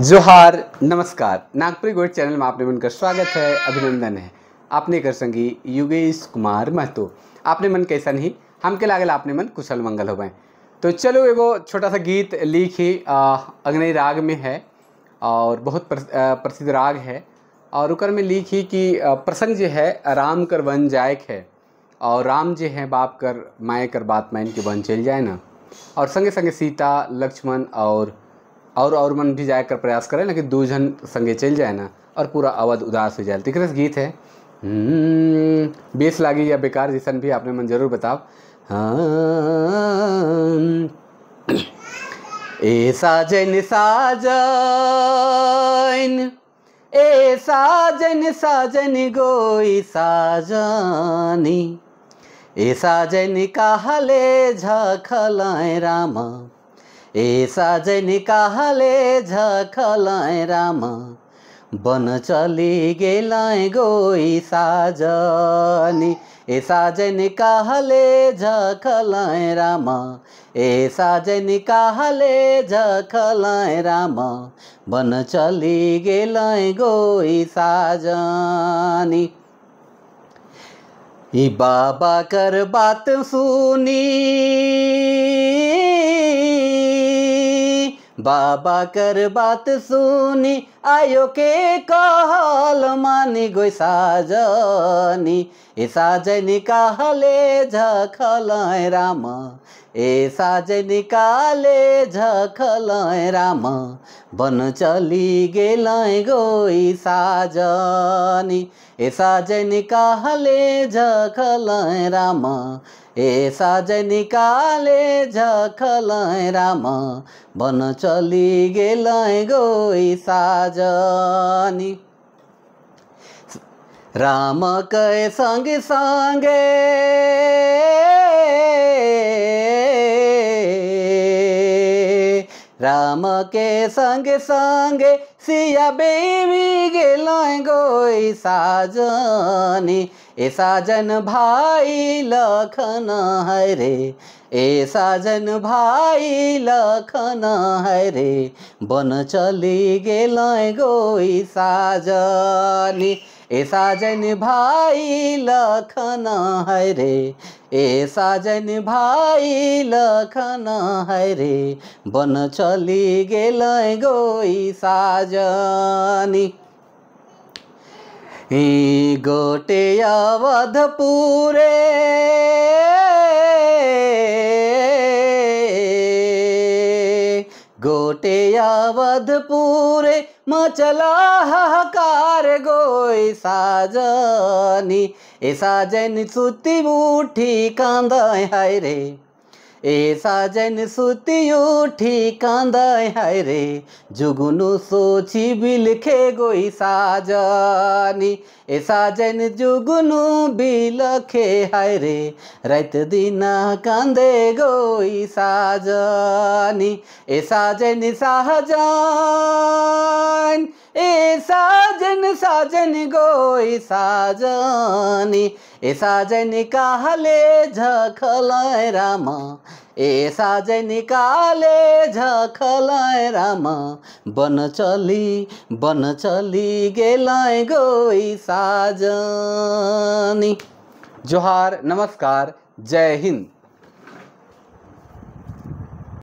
जोहार नमस्कार। नागपुरी गोड चैनल में आपने मन का स्वागत है, अभिनंदन है। आपने कर संगी योगेश कुमार महतो। आपने मन कैसन ही हमके लागल आपने मन कुशल मंगल हो गए। तो चलो एगो छोटा सा गीत लिखी अग्नि राग में है और बहुत प्रसिद्ध राग है और उकर में लिखी कि प्रसंग जो है राम कर वन जायक है और राम जो है बाप कर माए कर बात मान के वन चल जाए ना, और संगे संगे सीता लक्ष्मण और मन भी जाए कर प्रयास करें ना कि दो जन संगे चल जाए ना और पूरा अवध उदास हो जाए। तो एक गीत है बेस लागी या बेकार जैसन भी आपने मन जरूर बताओ। ए साजन साजन ए साजन साजन गोई साजनी ए साजन कहले झखलाए रामा ए साजन कहले झखलाए रामा बन चली गेलाए गोई साजनी ए साजन कहले झखलाए रामा ए साजन कहले झखलाए रामा बन चली गेलाए गोई साजनी। ई बाबा कर बात सुनी बाबा कर बात सुनी आयो के कहल मानी गोई साजनी ए साजनी कहले झखलाए रामा ए साजनी कहले झखलाए रामा बन चली गेलाए गोई साजनी ए साजनी कहले झखलाए रामा ए साजनी कहले झखलाए रामा बन चली गेलाए गोई साजनी। राम के संग संगे राम के संग संगे सिया बेबी गेलाए गोई साजनी ए साजन भाई लखन है रे ए साजन भाई लखन है रे बन चली गेलाए गोई साजनी ए साजन भाई लखन है रे ए साजन भाई लखन है रे बन चली गेलाए गोई साजनी। गोटे अवधपुरे गोटे अवधपुरे मचला हाहाकार गोई साजनी ए साजन सुती उठी कांदाए हाय रे ए साजन सुती उठी कांदाए हाय रे जुगनू सोची बिलखे गोई साजनी ए साजन जुगनू बिलखे हाय रे रात दिना कांदे गोई साजनी ए साजन साजन ए साजन साजन गोई साजनी ए साजन कहले झखलाए रामा ए साजन कहले झखलाए रामा बन चली गेलाए गोई साजनी। जोहार नमस्कार, जय हिंद।